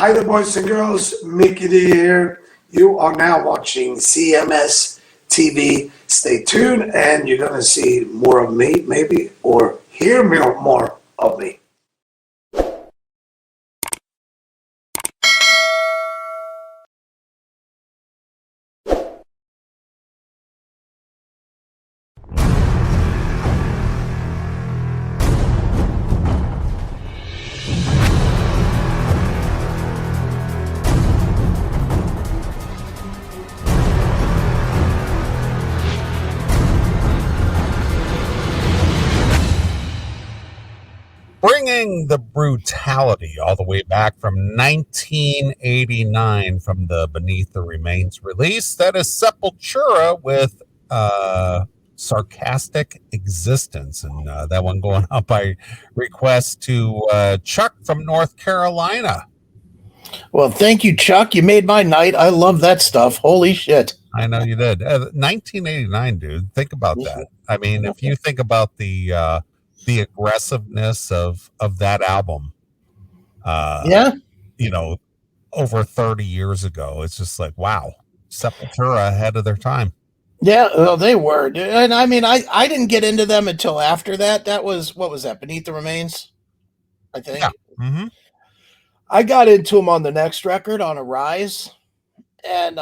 Hi there, boys and girls. Mickey D here. You are now watching CMS TV. Stay tuned, and you're going to see more of me, maybe, or hear more of me. Bringing the brutality all the way back from 1989 from the Beneath the Remains release. That is Sepultura with Sarcastic Existence. And that one going out by request to Chuck from North Carolina. Well, thank you, Chuck. You made my night. I love that stuff. Holy shit. I know you did. 1989, dude. Think about that. I mean, if you think about the aggressiveness of that album, you know, over 30 years ago, it's just like, wow, Sepultura ahead of their time. Yeah, well, they were. And I mean, I didn't get into them until after that. That was, what was that, Beneath the Remains, I think. Yeah. Mm-hmm. I got into them on the next record, on Arise. And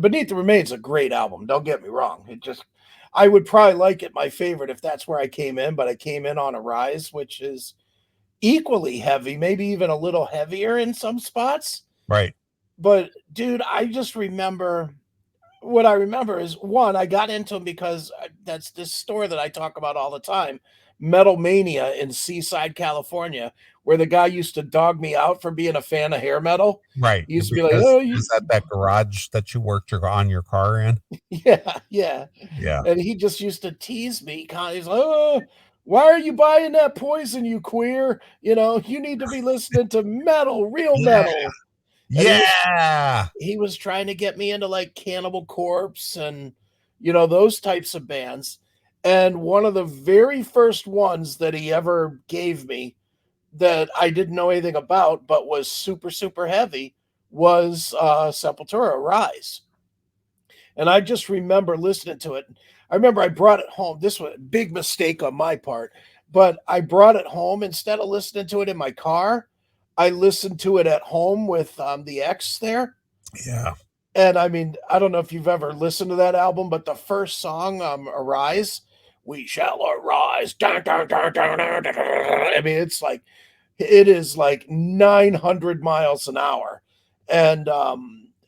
Beneath the Remains is a great album. Don't get me wrong. I would probably like it my favorite if that's where I came in, but I came in on Arise, which is equally heavy, maybe even a little heavier in some spots. Right. But dude, I just remember what I remember is one, I got into them because that's this store that I talk about all the time, Metal Mania in Seaside, California, where the guy used to dog me out for being a fan of hair metal. Right. He used to be like, "Oh, is that garage that you worked on your car in?" Yeah. And he just used to tease me. He's like, "Oh, why are you buying that Poison, you queer? You know, you need to be listening to metal, real metal." Yeah. He was trying to get me into like Cannibal Corpse and, those types of bands. And one of the very first ones that he ever gave me that I didn't know anything about, but was super, super heavy was Sepultura Rise. And I just remember listening to it. I remember I brought it home. This was a big mistake on my part, but I brought it home instead of listening to it in my car. I listened to it at home with the ex there. Yeah. And I mean, I don't know if you've ever listened to that album, but the first song, Arise, we shall arise. Dun, dun, dun, dun, dun, dun, dun. I mean, it is like 900 miles an hour. And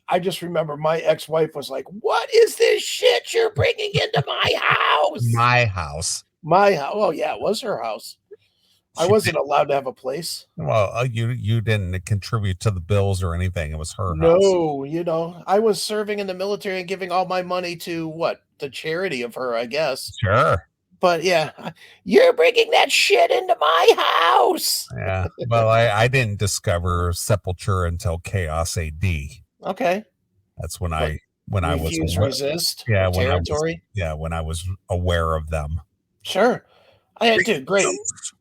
I just remember my ex-wife was like, "What is this shit you're bringing into my house?" My house. Oh, yeah, it was her house. I wasn't allowed to have a place. Well, you didn't contribute to the bills or anything. It was her house. No, I was serving in the military and giving all my money to the charity of her, I guess. Sure. But yeah, you're bringing that shit into my house. Yeah. Well, I didn't discover Sepultura until Chaos AD. Okay. That's when I was resist. Yeah, territory. when I was aware of them. Sure. Dude, great.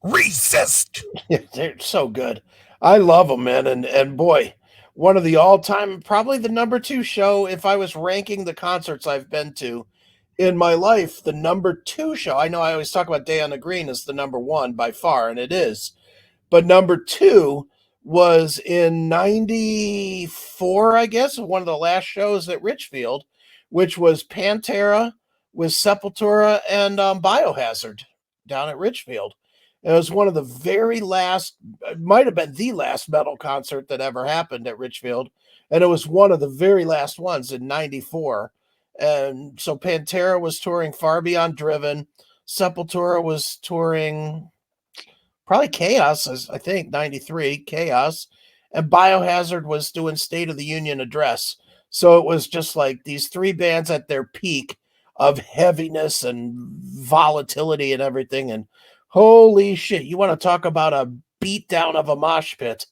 Resist. Yeah, they're so good. I love them, man. And boy, one of the all-time, probably the number 2 show, if I was ranking the concerts I've been to in my life, the number 2 show. I know I always talk about Day on the Green as the number 1 by far, and it is. But number 2 was in 94, I guess, one of the last shows at Richfield, which was Pantera with Sepultura and Biohazard down at Richfield. It was one of the very last, it might have been the last metal concert that ever happened at Richfield. And it was one of the very last ones in 94. And so Pantera was touring Far Beyond Driven. Sepultura was touring probably Chaos, I think, 93, Chaos. And Biohazard was doing State of the Union address. So it was just like these 3 bands at their peak of heaviness and volatility and everything. And holy shit, you want to talk about a beatdown of a mosh pit.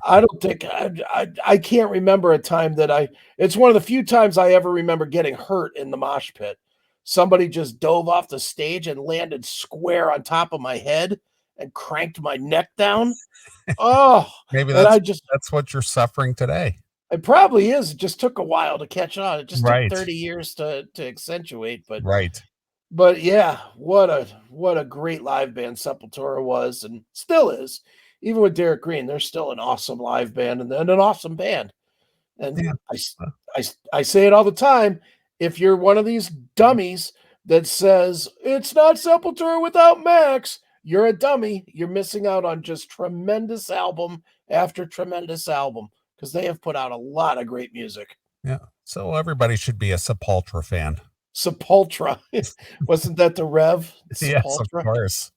I don't think I can't remember a time that it's one of the few times I ever remember getting hurt in the mosh pit. Somebody just dove off the stage and landed square on top of my head. and cranked my neck down. Oh, Maybe and that's what you're suffering today. it probably is. It just took a while to catch on. It just took Right. 30 years to accentuate, Right. but yeah, what a great live band Sepultura was and still is. Even with Derek Green, they're still an awesome live band and an awesome band. And Yeah. I say it all the time. If you're one of these dummies that says it's not Sepultura without Max, you're a dummy. You're missing out on just tremendous album after tremendous album because they have put out a lot of great music. Yeah. So everybody should be a Sepultura fan. Sepultura. Wasn't that the Rev? Yes, of Sepultura. course.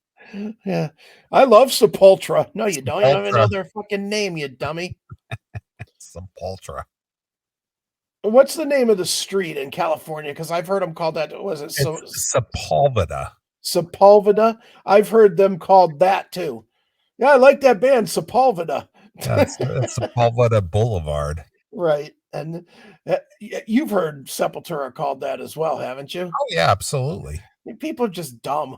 Yeah. I love Sepultura. No, you don't. You don't even know Sepultura. their fucking name, you dummy. Sepultura. What's the name of the street in California? Because I've heard them called that. Was it It's Sepulveda. Sepulveda? I've heard them called that too. Yeah, I like that band, Sepulveda. Yeah, it's Sepulveda Boulevard. Right. And you've heard Sepultura called that as well, haven't you? Oh yeah, absolutely. People are just dumb.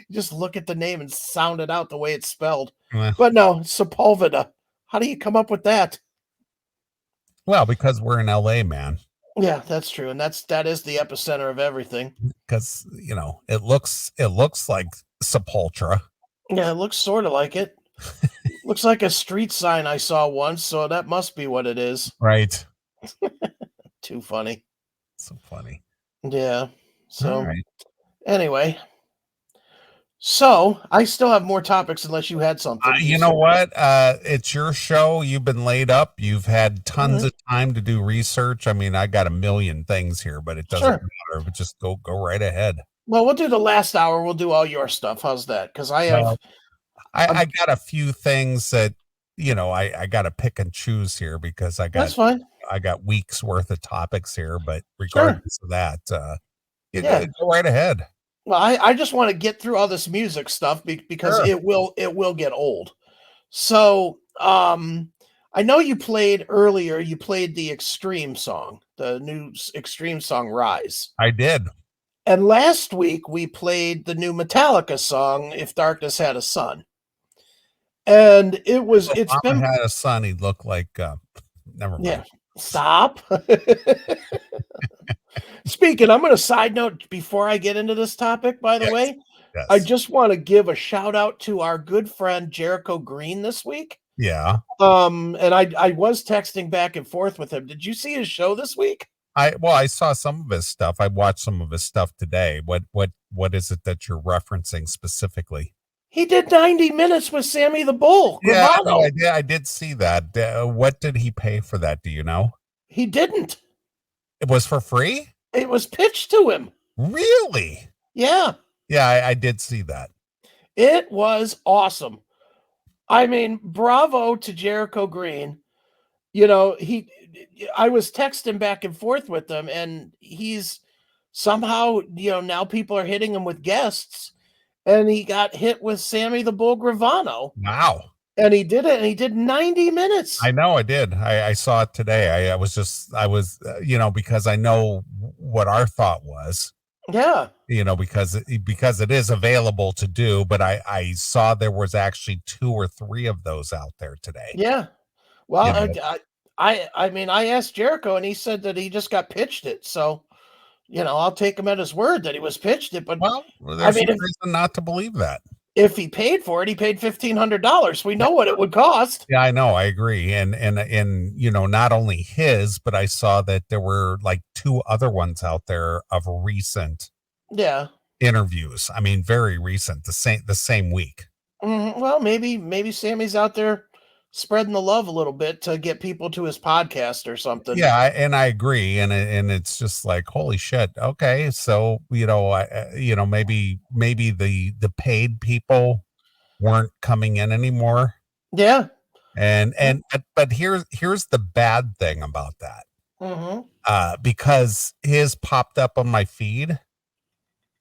Just look at the name and sound it out the way it's spelled. But no, Sepulveda. How do you come up with that? Well, because we're in LA, man. Yeah, that's true. And that is the epicenter of everything. Because it looks like Sepultura. Yeah, it looks sort of like it. Looks like a street sign I saw once, so that must be what it is. Right. Too funny. So funny. Yeah. So right. Anyway. So I still have more topics unless you had something. You know what? It's your show. You've been laid up. You've had tons of time to do research. I mean, I got a million things here, but it doesn't matter. But just go right ahead. Well, we'll do the last hour. We'll do all your stuff. How's that? Because I have I got a few things that I got to pick and choose here because that's fine. I got weeks worth of topics here, but regardless of that, go right ahead. Well, I just want to get through all this music stuff because it will get old. So I know you played earlier. You played the Extreme song, the new Extreme song "Rise." I did. And last week we played the new Metallica song "If Darkness Had a Son." And it's been had a son, he'd look like never mind. Yeah, stop. Speaking, I'm going to side note before I get into this topic, by the way. Yes. I just want to give a shout out to our good friend Jericho Green this week. Yeah. And I was texting back and forth with him. Did you see his show this week? I saw some of his stuff. I watched some of his stuff today. What is it that you're referencing specifically? He did 90 minutes with Sammy the Bull. Yeah, no, I did see that. What did he pay for that? Do you know? He didn't. It was for free? It was pitched to him. Really? Yeah. Yeah, I did see that. It was awesome. I mean, bravo to Jericho Green. I was texting back and forth with him, and he's somehow, now people are hitting him with guests. And he got hit with Sammy the Bull Gravano. Wow. And he did it, and he did 90 minutes. I know I did. I saw it today. I was, because I know what our thought was. Yeah. Because it is available to do, but I saw there was actually 2 or 3 of those out there today. Yeah. Well, I mean, I asked Jericho, and he said that he just got pitched it. So, I'll take him at his word that he was pitched it. But there's no reason not to believe that. If he paid for it, he paid $1,500. We know what it would cost. Yeah, I know. I agree. And not only his, but I saw that there were like 2 other ones out there of recent interviews. I mean, very recent, the same week. Well, maybe Sammy's out there spreading the love a little bit to get people to his podcast or something. Yeah, and I agree, and it's just like, holy shit. Okay, so maybe the paid people weren't coming in anymore. Yeah, but here's the bad thing about that. Because his popped up on my feed,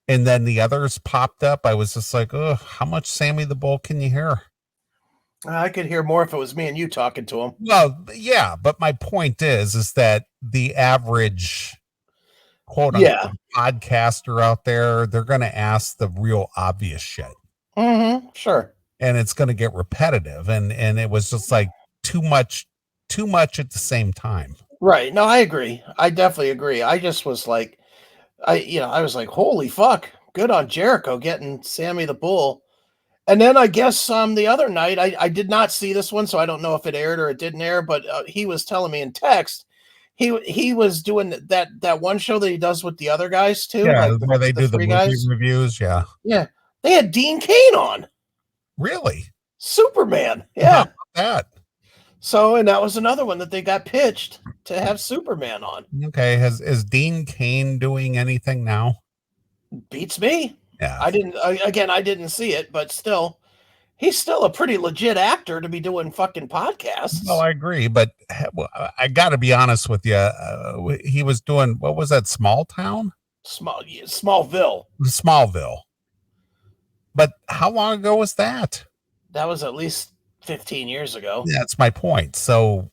and then the others popped up. I was just like, oh, how much Sammy the Bull can you hear? I could hear more if it was me and you talking to him. Well, yeah, but my point is that the average quote unquote podcaster out there, they're going to ask the real obvious shit. Sure. and it's going to get repetitive. And it was just like too much at the same time. Right. No, I agree. I definitely agree. I just was like, I was like, holy fuck, good on Jericho getting Sammy the Bull. And then I guess the other night, I did not see this one, so I don't know if it aired or it didn't air, but he was telling me in text, he was doing that one show that he does with the other guys too, Yeah, like where they the do the three movie guys. reviews. Yeah. Yeah. They had Dean Cain on. Really? Superman. How Yeah. about that? So, and that was another one that they got pitched to have Superman on. Okay. Is Dean Cain doing anything now? Beats me. Yeah. I didn't see it, but still, he's still a pretty legit actor to be doing fucking podcasts. Well, I agree, but I got to be honest with you. He was doing, what was that, Small Town? Smallville. Smallville. But how long ago was that? That was at least 15 years ago. That's my point. So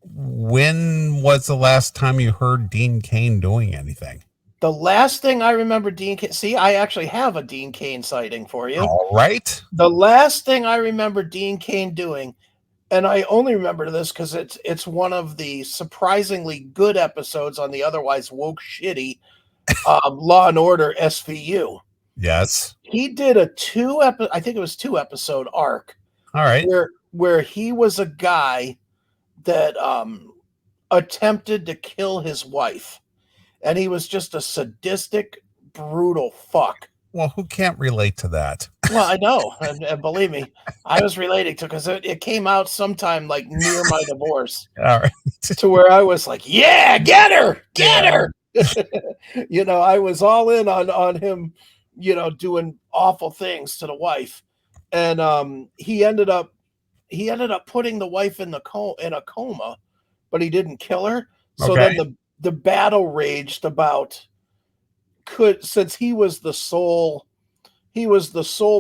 when was the last time you heard Dean Cain doing anything? The last thing I remember Dean Cain, see, I actually have a Dean Cain sighting for you. All right. The last thing I remember Dean Cain doing, and I only remember this because it's one of the surprisingly good episodes on the otherwise woke shitty Law and Order SVU. Yes. He did a I think it was 2-episode arc. All right. Where he was a guy that attempted to kill his wife, and he was just a sadistic, brutal fuck. Well, who can't relate to that? Well, I know, and believe me, I was relating to, because it came out sometime like near my divorce. All right. To where I was like, yeah, get her. I was all in on him, doing awful things to the wife, and he ended up putting the wife in a coma, but he didn't kill her. So Okay. then the battle raged about, since he was the sole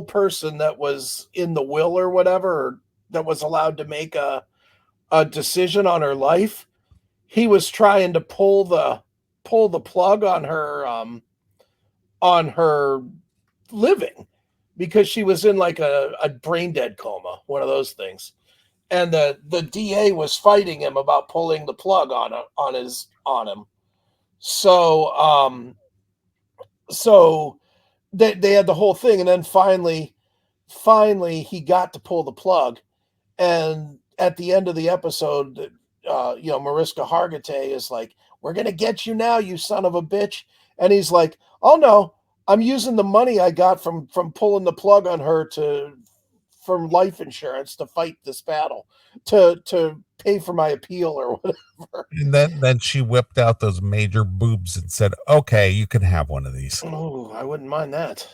person that was in the will or whatever, or that was allowed to make a decision on her life. He was trying to pull the plug on her living, because she was in like a brain dead coma, one of those things. And the DA was fighting him about pulling the plug on him. So they had the whole thing, and then finally he got to pull the plug. And at the end of the episode, Mariska Hargitay is like, "We're gonna get you now, you son of a bitch." And he's like, "Oh no, I'm using the money I got from pulling the plug on her from life insurance to fight this battle, to pay for my appeal or whatever." And then she whipped out those major boobs and said, "Okay, you can have one of these." Oh, I wouldn't mind that.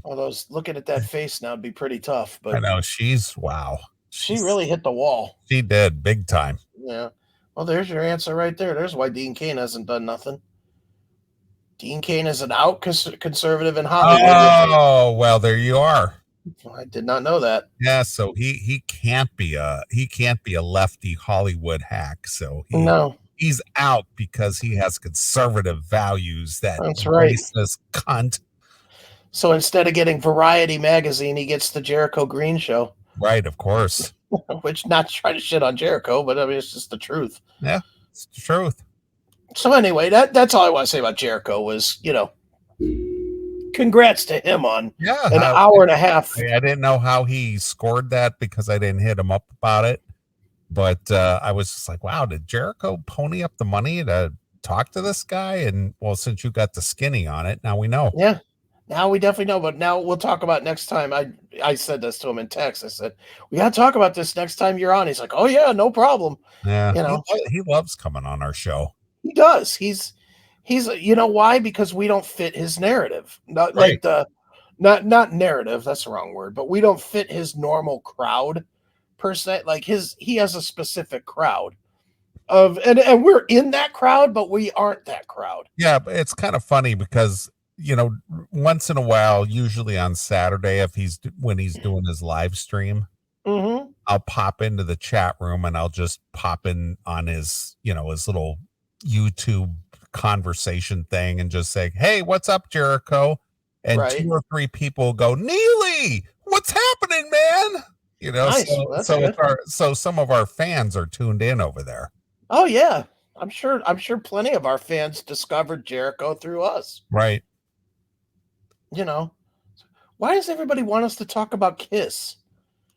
Although looking at that face now would be pretty tough. But I know, wow. She really hit the wall. She did, big time. Yeah. Well, there's your answer right there. There's why Dean Cain hasn't done nothing. Dean Cain is an out conservative in Hollywood. Oh, well, there you are. I did not know that. Yeah, so he can't be a lefty Hollywood hack. So he's out because he has conservative values. That's right. Racist cunt. So instead of getting Variety magazine, he gets the Jericho Green show. Right, of course. Which, not trying to shit on Jericho, but I mean, it's just the truth. Yeah, it's the truth. So anyway, that's all I want to say about Jericho was, congrats to him on an hour and a half. I didn't know how he scored that because I didn't hit him up about it. But I was just like, wow, did Jericho pony up the money to talk to this guy? And well, since you got the skinny on it, now we know. Yeah. Now we definitely know, but now we'll talk about next time. I said this to him in text. I said, we got to talk about this next time you're on. He's like, oh yeah, no problem. Yeah. He loves coming on our show. He does. He's why? Because we don't fit his narrative. Not right. Not narrative. That's the wrong word, but we don't fit his normal crowd per se. Like he has a specific crowd and we're in that crowd, but we aren't that crowd. Yeah. But it's kind of funny because, once in a while, usually on Saturday, when he's doing his live stream, I'll pop into the chat room and I'll just pop in on his little YouTube conversation thing and just say, hey, what's up, Jericho? and Right. 2 or 3 people go, Neely, what's happening, man? Nice. That's good. So some of our fans are tuned in over there. Oh yeah. I'm sure plenty of our fans discovered Jericho through us. Right. Why does everybody want us to talk about Kiss?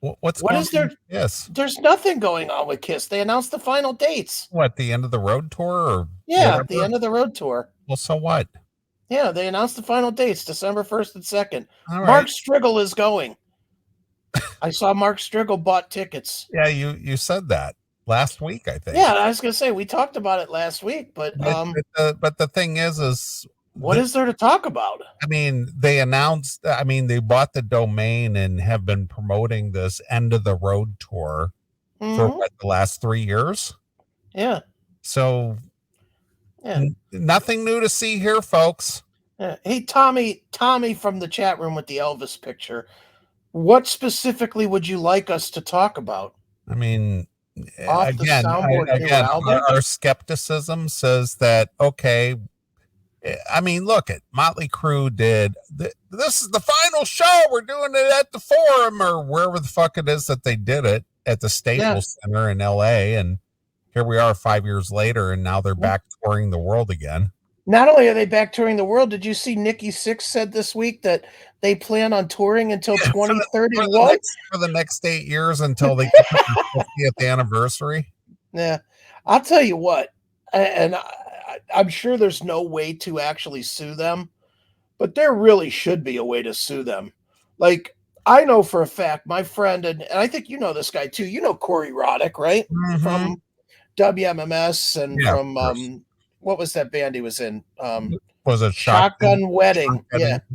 What's What going is on there? with this? There's nothing going on with Kiss. They announced the final dates. What, the end of the road tour or Yeah, whatever? the end of the road tour. Well, so what? Yeah, they announced the final dates, December 1st and 2nd. All Mark right. Striggle is going. I saw Mark Striggle bought tickets. Yeah, you said that last week, I think. Yeah, I was gonna say we talked about it last week, but But the thing is what is there to talk about? I mean, they bought the domain and have been promoting this end of the road tour for Mhm. the last 3 years. Yeah. So Yeah. nothing new to see here, folks. Yeah. Hey, Tommy from the chat room with the Elvis picture. What specifically would you like us to talk about? I mean, Off the soundboard new album? our skepticism says that, okay, I mean, look at Motley Crue did this is the final show. We're doing it at the Forum or wherever the fuck it is that they did it at the Staples Center in LA. And here we are 5 years later, and now they're back touring the world again. Not only are they back touring the world, did you see Nikki Sixx said this week that they plan on touring until 2031 for the next 8 years until they get their 50th anniversary? Yeah, I'll tell you what, and I'm sure there's no way to actually sue them, but there really should be a way to sue them. Like, I know for a fact, my friend, and I think you know this guy too. You know Corey Roddick, right? Mm-hmm. From WMMS and from what was that band he was in? Was it Shotgun Wedding?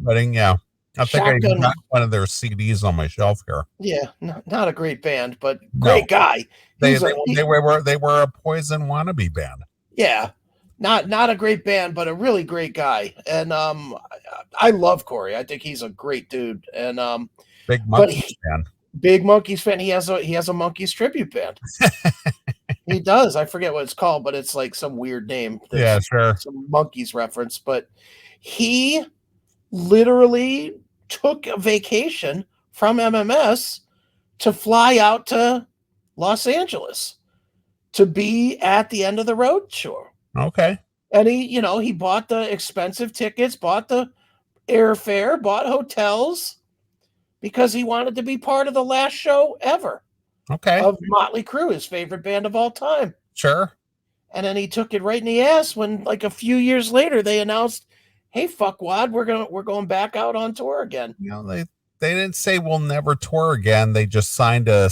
Wedding, yeah. I think I got one of their CDs on my shelf here. Yeah, not a great band, but great guy. They were a Poison wannabe band. Yeah, not a great band, but a really great guy. And I love Corey. I think he's a great dude. And big Monkees fan. Big Monkees fan. He has a Monkees tribute band. He does. I forget what it's called, but it's like some weird name. Yeah, sure. Some Monkees reference, but he literally took a vacation from MMS to fly out to Los Angeles to be at the end of the road tour. Okay. And he bought the expensive tickets, bought the airfare, bought hotels because he wanted to be part of the last show ever. Okay. Of Motley Crue, his favorite band of all time. Sure. And then he took it right in the ass when, like, a few years later, they announced, "Hey, fuckwad, we're going back out on tour again." They didn't say we'll never tour again. They just signed a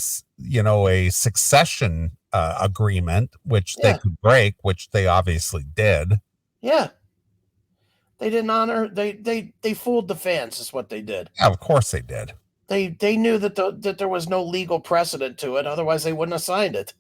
succession agreement, which they could break, which they obviously did. Yeah. They didn't honor. They fooled the fans. Is what they did. Yeah, of course they did. They knew that there was no legal precedent to it. Otherwise, they wouldn't have signed it.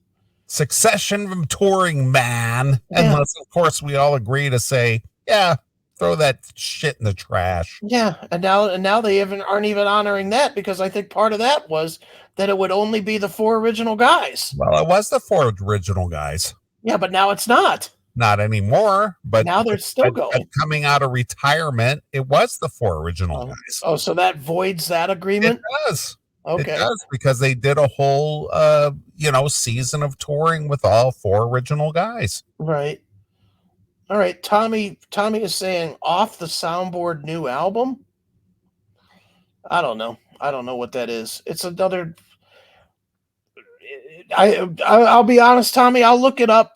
Succession from touring, man. Yeah. Unless, of course, we all agree to say, yeah, throw that shit in the trash. Yeah, and now they aren't even honoring that, because I think part of that was that it would only be the 4 original guys. Well, it was the 4 original guys. Yeah, but now it's not. Not anymore, but now they're still going. Coming out of retirement, it was the 4 original guys. Oh, so that voids that agreement? It does. Okay. It does, because they did a whole season of touring with all 4 original guys. Right. All right. Tommy is saying off the soundboard new album. I don't know what that is. It's another. I'll be honest, Tommy. I'll look it up.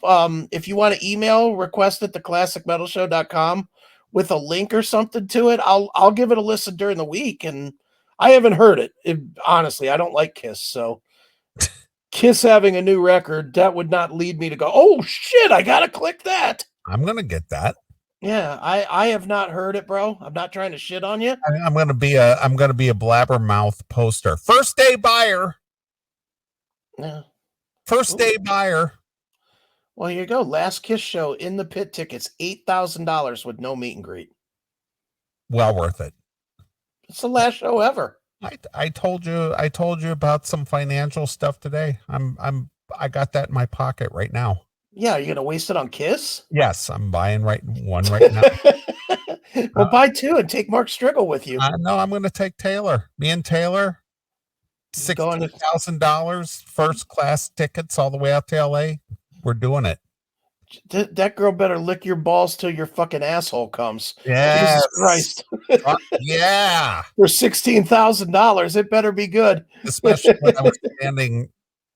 If you want to email, request it to classicmetalshow.com with a link or something to it. I'll give it a listen during the week, and I haven't heard it. Honestly, I don't like Kiss, so Kiss having a new record, that would not lead me to go, oh shit, I gotta click that. I'm gonna get that. Yeah, I have not heard it, bro. I'm not trying to shit on you. I'm gonna be a blabbermouth poster. First day buyer. Yeah. First day buyer. Well, here you go. Last Kiss show in the pit tickets, $8,000 with no meet and greet. Well worth it. It's the last show ever. I told you about some financial stuff today. I got that in my pocket right now. Yeah, you're gonna waste it on Kiss? Yes, I'm buying one right now. Well, buy two and take Mark Strickle with you. No, I'm going to take Taylor. Me and Taylor, $16,000, first class tickets all the way out to LA. We're doing it. That girl better lick your balls till your fucking asshole comes. Yes. Jesus Christ. Yeah. For $16,000, it better be good. Especially when I was standing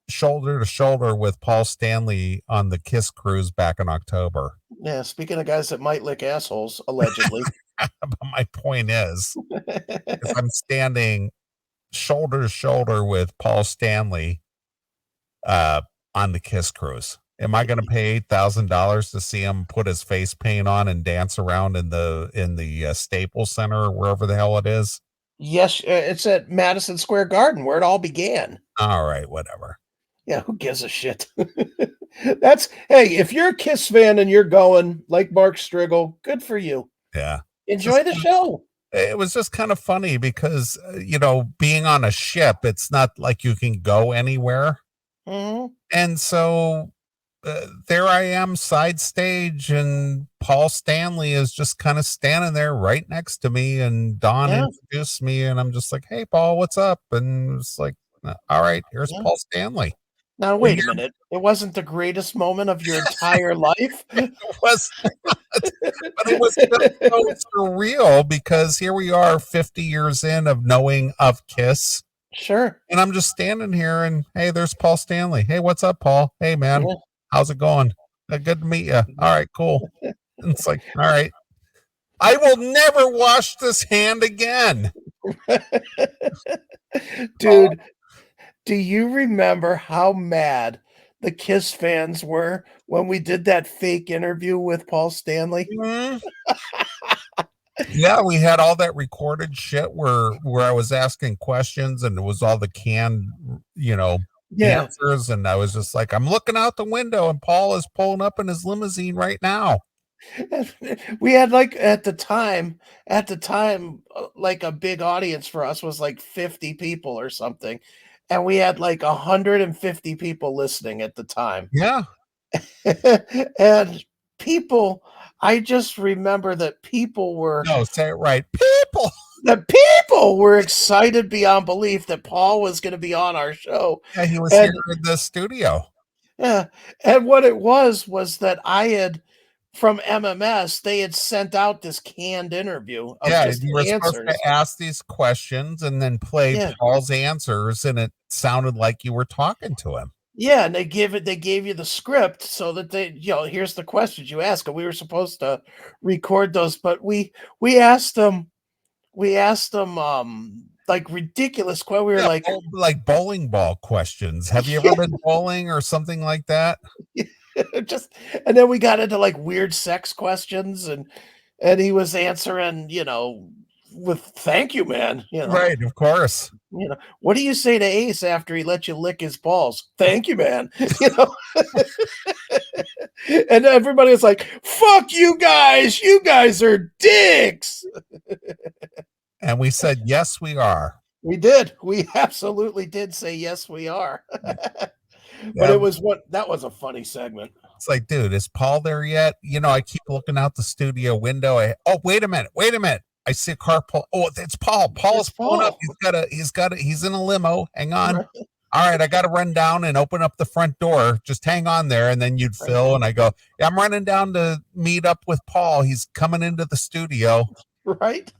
shoulder to shoulder with Paul Stanley on the Kiss cruise back in October. Yeah, speaking of guys that might lick assholes, allegedly. But my point is I'm standing shoulder to shoulder with Paul Stanley on the Kiss cruise. Am I going to pay $8,000 to see him put his face paint on and dance around in the Staples Center or wherever the hell it is? Yes, it's at Madison Square Garden where it all began. All right, whatever. Yeah, who gives a shit? Hey, if you're a Kiss fan and you're going like Mark Strickle, good for you. Yeah. Enjoy the show. It was just kind of funny because, being on a ship, it's not like you can go anywhere. Mm-hmm. And so there I am side stage, and Paul Stanley is just kind of standing there right next to me, and Don introduced me, and I'm just like, hey, Paul, what's up? And it's like, all right, here's Paul Stanley. Now, wait a minute. It wasn't the greatest moment of your entire life? It was not, but it was so surreal because here we are 50 years in of knowing of Kiss. Sure. And I'm just standing here and, hey, there's Paul Stanley. Hey, what's up, Paul? Hey, man, how's it going? Good to meet you. All right, cool. And it's like, all right. I will never wash this hand again. Dude. Do you remember how mad the Kiss fans were when we did that fake interview with Paul Stanley? Mm-hmm. Yeah, we had all that recorded shit where I was asking questions and it was all the canned, answers. And I was just like, I'm looking out the window and Paul is pulling up in his limousine right now. We had at the time, like a big audience for us was like 50 people or something. And we had like 150 people listening at the time. Yeah. And I just remember that people were... No, say it right. The people were excited beyond belief that Paul was going to be on our show. Yeah, he was here in the studio. Yeah. And what it was that I had... From MMS, they had sent out this canned interview of just you were answers. supposed to ask these questions and then play Paul's answers, and it sounded like you were talking to him. Yeah, and they gave you the script so that here's the questions you ask, and we were supposed to record those, but we asked them like ridiculous questions. We were like bowling ball questions. Have you ever been bowling or something like that? And then we got into like weird sex questions, and he was answering, with "thank you, man." Right, of course. What do you say to Ace after he let you lick his balls? Thank you, man. And everybody was like, "Fuck you guys! You guys are dicks." And we said, "Yes, we are." We did. We absolutely did say, "Yes, we are." But that was a funny segment. It's like, dude, is Paul there yet? I keep looking out the studio window. Wait a minute. I see a car pull. Oh, it's Paul. Paul's pulling up. He's in a limo. Hang on. Right. All right, I got to run down and open up the front door. Just hang on there. And then you'd fill. And I go, yeah, I'm running down to meet up with Paul. He's coming into the studio. Right.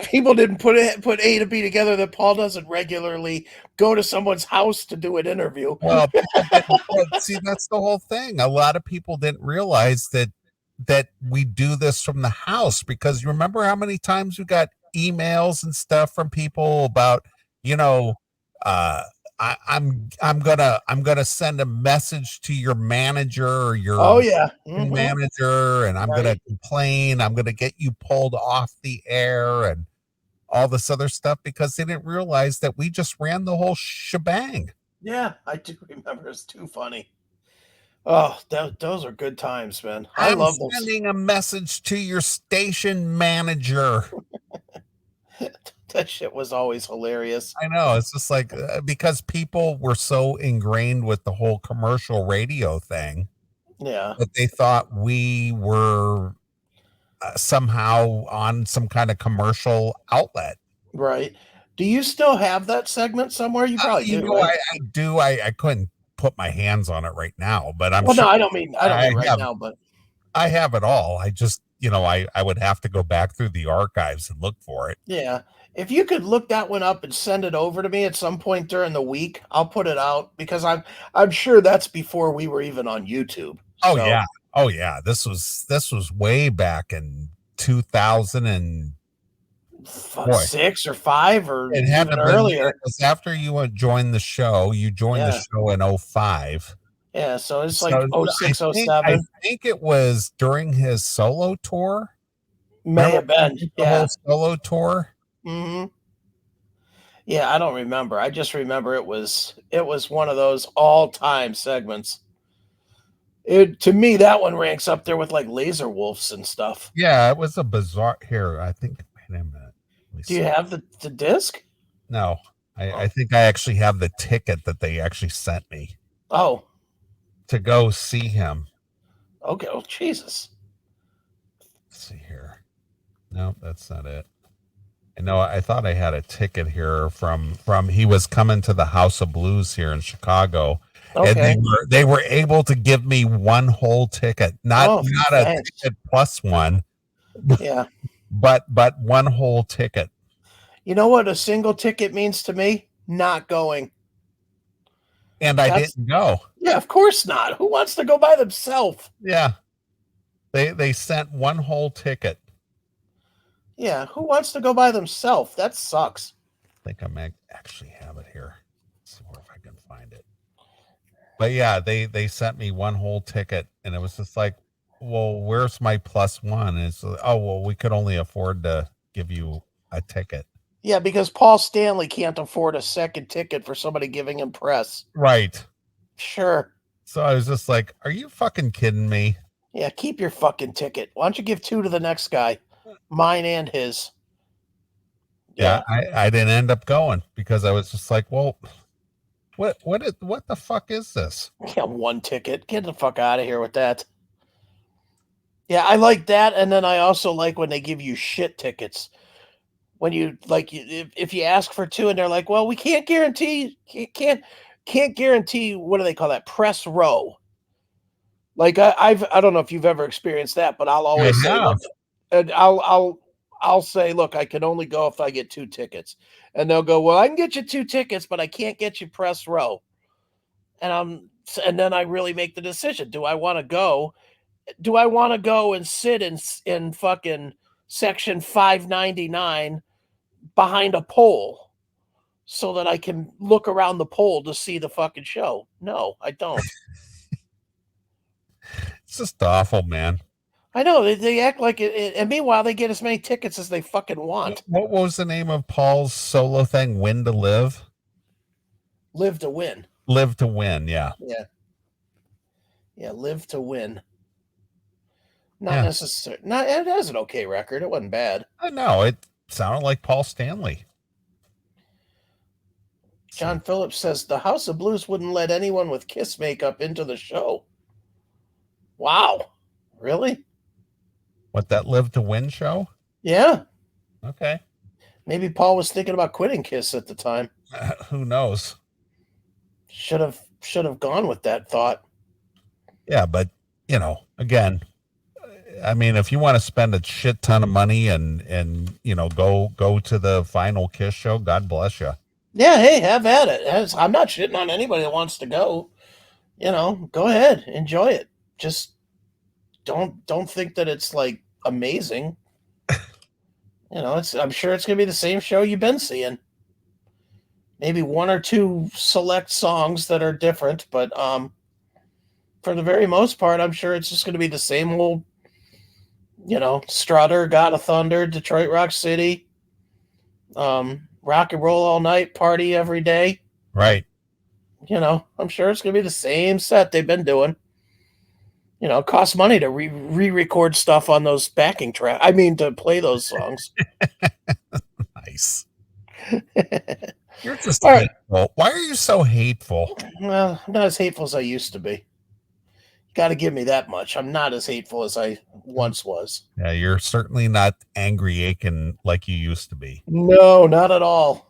People didn't put A to B together that Paul doesn't regularly go to someone's house to do an interview. Well, see, that's the whole thing. A lot of people didn't realize that we do this from the house, because you remember how many times we got emails and stuff from people about, I'm gonna send a message to your manager or your manager, and I'm gonna complain. I'm gonna get you pulled off the air and all this other stuff, because they didn't realize that we just ran the whole shebang. Yeah, I do remember. It's too funny. Oh, those are good times, man. I love those. Sending a message to your station manager. That shit was always hilarious. I know. It's just like, because people were so ingrained with the whole commercial radio thing. Yeah. That they thought we were somehow on some kind of commercial outlet. Right. Do you still have that segment somewhere? You probably do, right? I do. I couldn't put my hands on it right now, but I'm Well, no, sure I don't mean right have now, but I have it all. I just, I would have to go back through the archives and look for it. yeah. If you could look that one up and send it over to me at some point during the week, I'll put it out because I'm sure that's before we were even on YouTube. Oh So, yeah. Oh yeah. This was way back in 2000 and boy. 6 or 5 or It had to even have been earlier. because after you joined the show, you joined the Yeah. show in 05. Yeah, so it's like So I 06, think I 07. think it was during his solo tour. May Remember have when been. he did the Yeah. whole solo tour? Hmm. Yeah, I don't remember. I just remember it was one of those all-time segments. To me, that one ranks up there with like Laser Wolves and stuff. Yeah, it was a bizarre. Here, I think. Wait a minute. Let me Do you see. have the disc? No, I think I actually have the ticket that they actually sent me Oh, to go see him. okay. Oh, Jesus. Let's see here. No, that's not it. I thought I had a ticket here from he was coming to the House of Blues here in Chicago, and Okay. they were able to give me one whole ticket, not Oh, a thanks. ticket plus one, Yeah. but one whole ticket. You know what a single ticket means to me? Not going. And I didn't go. Yeah, of course not. Who wants to go by themselves? Yeah, they sent one whole ticket. Yeah, who wants to go by themselves? That sucks. I think I might actually have it here. Let's see if I can find it. But yeah, they sent me one whole ticket, and it was just like, well, where's my plus one? And it's oh well, we could only afford to give you a ticket. Yeah, because Paul Stanley can't afford a second ticket for somebody giving him press. Right. Sure. So I was just like, are you fucking kidding me? Yeah, keep your fucking ticket. Why don't you give 2 to the next guy? Mine and his. Yeah, I didn't end up going because I was just like, well, what the fuck is this? Yeah, 1 ticket. Get the fuck out of here with that. Yeah, I like that, and then I also like when they give you shit tickets. When you like, if you ask for 2 and they're like, well, we can't guarantee, can't guarantee. What do they call that? Press row. Like I don't know if you've ever experienced that, but I'll always say, look, and I'll say, look, I can only go if I get 2 tickets, and they'll go, well, I can get you 2 tickets, but I can't get you press row, and then I really make the decision: do I want to go? Do I want to go and sit in fucking section 599 behind a pole so that I can look around the pole to see the fucking show? No, I don't. It's just awful, man. I know they act like it, and meanwhile they get as many tickets as they fucking want. What was the name of Paul's solo thing? Win to live? Live to win. Live to win, yeah. Yeah, live to win. Not necessarily. Not it has an okay record. It wasn't bad. I know it sounded like Paul Stanley. John Phillips says the House of Blues wouldn't let anyone with Kiss makeup into the show. Wow, really? What, that Live to Win show? Yeah. Okay. Maybe Paul was thinking about quitting Kiss at the time. Who knows? Should have gone with that thought. Yeah, but again, I mean, if you want to spend a shit ton of money and go to the final Kiss show, God bless you. Yeah, hey, have at it. I'm not shitting on anybody that wants to go. Go ahead, enjoy it. Just don't think that it's like amazing. I'm sure it's gonna be the same show you've been seeing. Maybe 1 or 2 select songs that are different, but for the very most part, I'm sure it's just gonna be the same old, Strutter, God of Thunder, Detroit Rock City, rock and roll all night, party every day. Right. I'm sure it's gonna be the same set they've been doing. It costs money to re-record stuff on those backing tracks. I mean, to play those songs. Nice. You're just hateful. Why are you so hateful? Well, I'm not as hateful as I used to be. Got to give me that much. I'm not as hateful as I once was. Yeah, you're certainly not angry Aiken like you used to be. No, not at all.